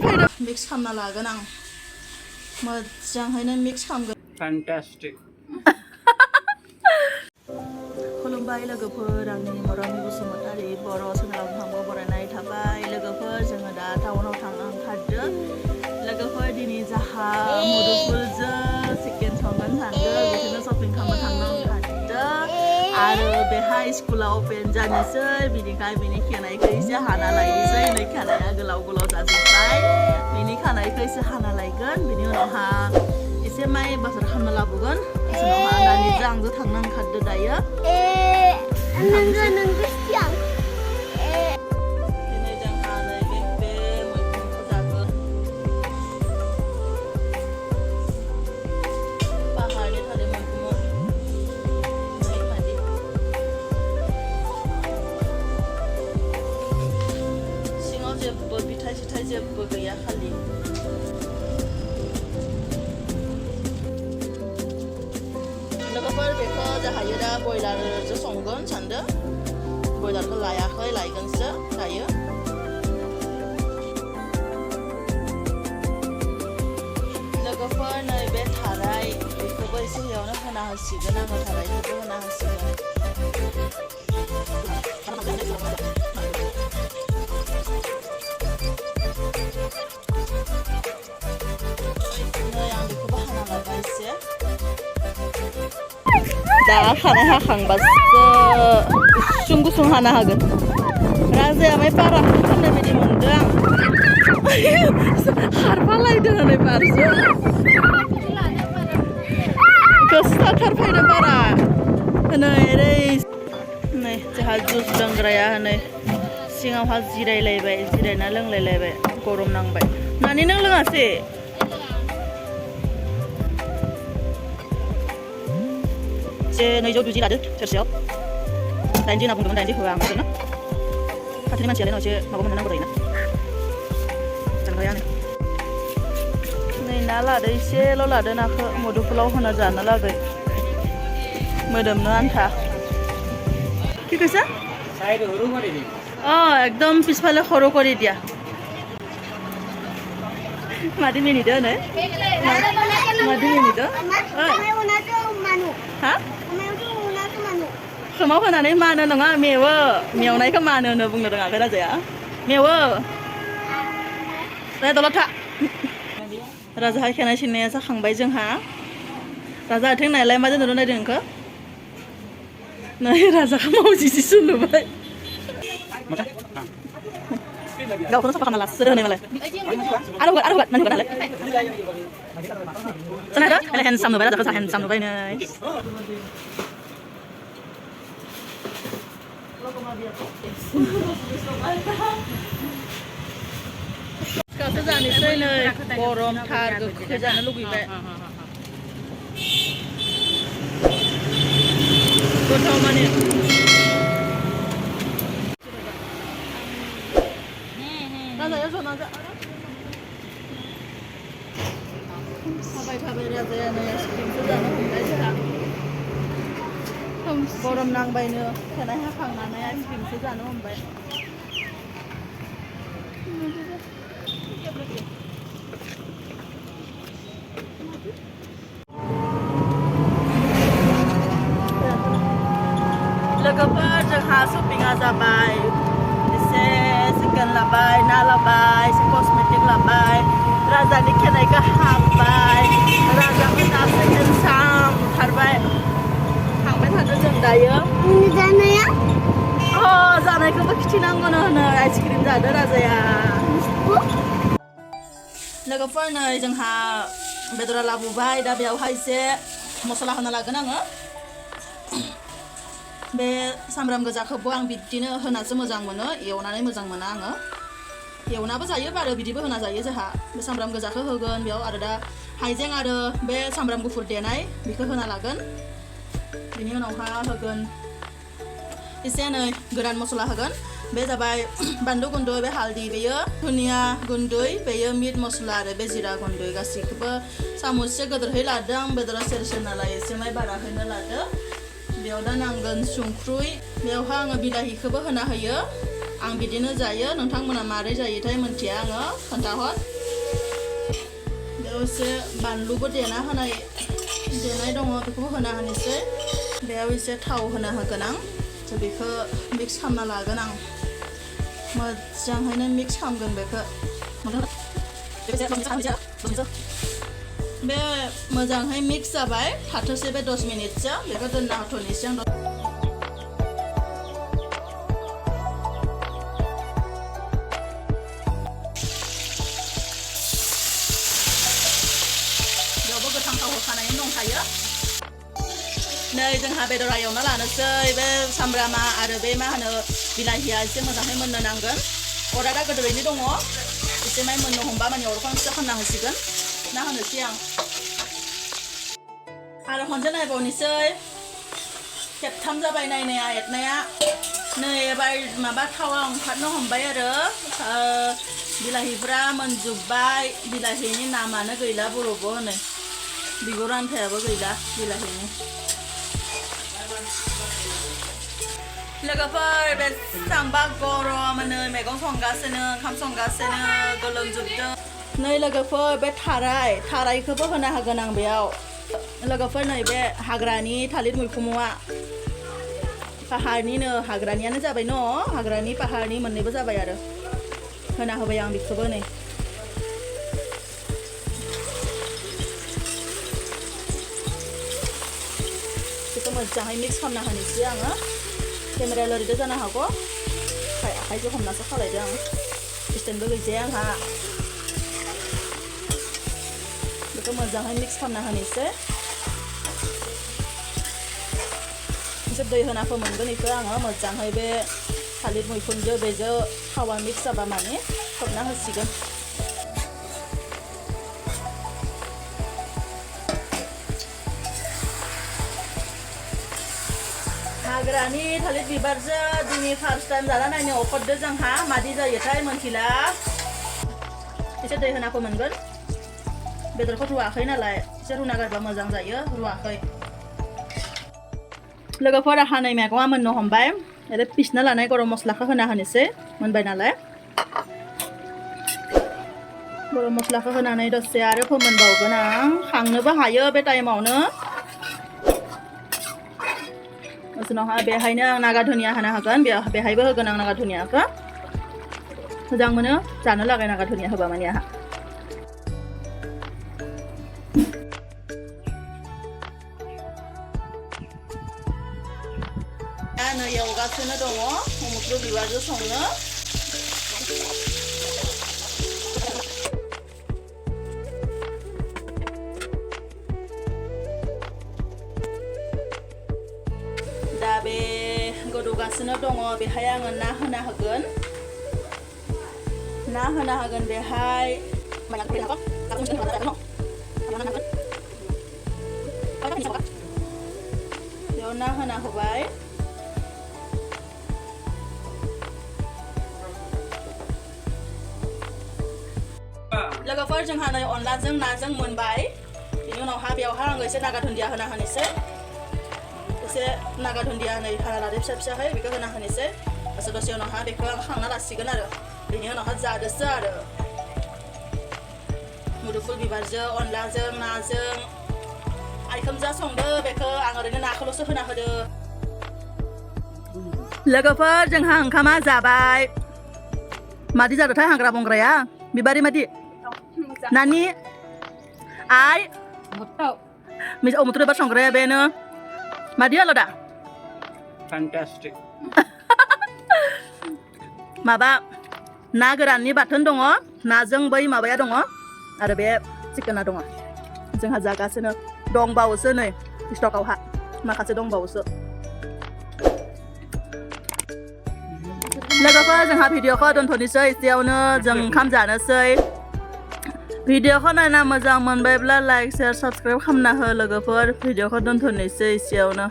फैदो मिक्स खालामना लागोन आं मोजाङैनो मिक्स खालामगोन फैंटास्टिक खुलुमबाय लोगोफोर आंनि मरमि बसुमतारी बर' चेनेलाव नोंथांखौ बरायनाय थाबाय लोगोफोर जोङो दा टाउनाव थांनो ओंखारदों लोगोफोर दिनै जाहा मुदुफुलजों चिकेन संगोन सानदों बिदिनो शपिं खालामनो थांनो ओंखारदों आरो बेहाय स्कुला अपेन जानोसै बिनिखाय बिनि खानायखौ एसे हाना लायनोसै नै खानाया गोलाव गोलाव जाजोब्बाय बिनि खानायखौ एसे हाना लायगोन बिनि उनावहा एसे माइ बाजार खालामना लाबोगोन उनावहा दानिजों आंजों थांनो ओंखारदों दायो नोंगो सिगां दिनै जोंहा नैबे बे मैगंखौ जागोन पाहारनि थालिर मैगं सिङाव जेबो बिथाइ सिथाइ जेबो गैया खालि लोगोफोर बेखौ जाहायो दा बयलारजों संगोन सानदों बयलारखौ लायाखै लायगोनसो दायो लोगोफोर नैबे थाराय बेखौबो एसे एवनो होना होसिगोन आङो थारायखौबो होना होसिगोन नै आं बेखौबो हाना लाबाय एसे दा खानाय हाखांबासो गुसुं गुसुं हाना होगोन राजाया माय बारा खालामनाय बायदि मोनदों आं खारफालायदों हनै बारजों गोसाथार फैदों बारा हनै ओरै नै जोंहा जुस लोंग्राया हनै सिङावहा जिरायलायबाय जिरायना लोंलायलायबाय गरम नांबाय नानि नों लोङासै नैजौ दुजि लादो सेरसेयाव 90 होनना बुंदोंमोन 90 होआ आं बिसोरनो खाथिनि मानसियालाय एसे माबा मोननो नांगौ जायोना जानोबाय आङो नै ना लादो एसेल' लादो नाखौ मुदुफुलाव होना जानो लागै मोदोमनो आन्था কি কৈছা একদম পিছফালে সৰু কৰি দিয়া মাতি মিনিট নে মাতি মিনিট हा खोमाव होनानै मानो नङा मेवो मेवनायखौ मानो होनो बुंनो रोङाखै राजाया मेवो दलद था राजाहा खेनाय सिननाया जाखांबाय जोंहा राजा आथिं नायलाय मा दोननो नायदों नोंखौ नै राजाखौ मावजिसो सुलुबाय गावखौनो साफा खालामना लासो होनाय मालाय आरो होगोन मानो होगोन नालाय जानाय रो हेन्डसाम नुबाय राजाखौ हेन्डसाम नुबाय नै गासो जानोसै नै गरमथार गोखै जानो लुगैबाय गोथाव माने राजाया जना थाबाय थाबाय राजाया नै आइसक्रिमसो जानो हमबाय जोंहा गरम नांबायनो खेनाय हाखांनानै आइसक्रिमसो जानो हमबाय लोगोफोर जोंहा शपिंआ जाबाय एसे चिकेन लाबाय ना लाबाय एसे कस्मेटिक लाबाय राजानि खेनायखौ हाबाय राजाखौ दासो हेन्डसाम ओंखारबाय थांबाय थादों जों दायो जानाया जानायखौबो खिथिनांगौनो होनो आइसक्रिम जादों राजाया लोगोफोर नै जोंहा बेदरा लाबोबाय दा बेयावहाय एसे मस्ला होना लागोन आङो बे सामब्राम गोजाखौबो आं बिदिनो होनासो मोजां मोनो एवनानै मोजां मोना आङो एवनाबो जायो आरो बिदिबो होना जायो जोंहा बे सामब्राम गोजाखौ होगोन बेयाव आरो दा हाइजें आरो बे सामब्राम गुफुर देनाय बेखौ होना लागोन बिनि उनावहा होगोन एसे नै गोरान मस्ला होगोन बे जाबाय बानलु गुन्दै बे हालदै बेयो धनिया गुन्दै बेयो मिट मस्ला आरो बे जिरा गुन्दै गासैखौबो सामससे गोदोरहै लादों बेदरा सेर नालाय एसे माय बारा होनो लादो बेयाव दा नांगोन संख्रै बेयावहा आङो बिलाहिखौबो होना होयो आं बिदिनो जायो नोंथांमोना मारै जायोथाय मिन्थिया आङो खोन्थाहर बेयाव एसे बानलुबो देनाय दङ बेखौ होना होनोसै बेयाव एसे थाव होना होगोन आं बेखौ मिक्स खालामना लागोन आं मोजाङैनो मिक्स खालामगोन बेखौ बे मोजाङै मिक्स जाबाय थाथोंसै बे 10 मिनिटसो बेखौ दोनना होथ'नोसै आं बेयावबो गोथां थाव होखानाय दंखायो नै जोंहा बेदरा एवना लानोसै बे सामब्रामा आरो बे मा होनो बिलाहिया एसे मोजाङै मोननो नांगोन अरा दा गोदोरैनो दङ एसे माय मोननो हमबा माने अरखौ फिसा खालामना होसिगोन ना होनोसै आं आरो खनसे नायबावनोसै खेबथाम जाबाय नायनाया एरनाया नै एबार माबा थावा ओंखारनो हमबाय आरो बिलाहिफ्रा मोनजोब्बाय बिलाहिनि नामानो गैला बर'बो होनो बिगुर आन्थायाबो गैला बिलाहिनि लोगोफोर बेसेबांबा गरमनो मैगं संगासिनो ओंखाम संगासिनो गोलोमजोबदों नै लोगोफोर बे थारायखौबो होना होगोन आं बेयाव लोगोफोर नै बे हाग्रानि थालिर मैखुनआ पाहारनिनो हाग्रानियानो जाबाय न हाग्रानि पाहारनि मोननैबो जाबाय आरो होना होबाय आं बेखौबो नै बेखौ मोजाङै मिक्स खालामना होनोसै आङो केमेराया लोरिदो जानो हागौ आखाइजों हमनासो खालायदों आं स्टेन्डबो गैजाया आंहा बेखौ मोजाङै मिक्स खालामना होनोसै एसे दै होना फोमोनगोन बेखौ आङो मोजाङै बे थालिर मैखुनजों बेजों थावा मिक्स जाबा माने खोबना होसिगोन हाग्रानि थालिर बिबारजों दिनै फार्स्ट टाइम जाना नायनो अखरदो जोंहा मादि जायोथाय मोनथिला एसे दै होना फोमोनगोन बेदरखौ रुवाखै नालाय एसे रुना गारबा मोजां जायो रुवाखै लोगोफोर हानाय मैगङा मोननो हमबाय आरो पिसना लानाय गरम मस्लाखौ होना होनोसै मोनबाय नालाय गरम मस्लाखौ होनानै दसे आरो फोमोनबावगोन आं खांनोबो हायो बे टाइमावनो उनावहा बेहायनो आं नागा धनिया होना होगोन बेहायबो होगोन आं नागा धनियाखौ मोजां मोनो जानो लागाय नागा धनिया होबा माने आंहा नै एवगासिनो दङ मुदुफुल बिबारजों संनो दा बे गोदौगासिनो दङ बेहाय आङो ना होना होगोन बेहाय बेयाव ना होना होबाय लोगोफोर जोंहा नै अनलाजों नाजों मोनबाय बेनि उनावहा बेयावहा आङो एसे नागा दुन्दिया होना होनोसै एसे नागा दुन्दिया नै हाना लादो फिसा फिसाहै बेखौ होना होनोसै दसे उनावहा बेखौ आं खांना लासिगोन आरो बेनि उनावहा जादोसो आरो मुदुफुल बिबारजों अनलाजों नाजों आइखोमजा संदो बेखौ आं ओरैनो नाखौल'सो होना होदो लोगोफोर जोंहा ओंखामा जाबाय मादि जादोंथाय हाग्रा बंग्राया बिबारि मादि नानि आइ मुथुर बिबार संग्राया बेनो मादि आलो दा Fantastic. माबा ना गोराननि बाथोन दङ नाजों बै माबाया दङ आरो बे चिकेना दङ जोंहा जागासिनो दंबावोसो नै स्टकआवहा माखासे दंबावोसो लोगोफोर जोंहा भिडिअखौ दोनथ'नोसै एसेयावनो जों ओंखाम जानोसै भिडिअखौ नायना मोजां मोनबायब्ला लाइक शेयार साबस्क्राइब खालामना हो लोगोफोर भिडिअखौ दोनथ'नोसै एसेयावनो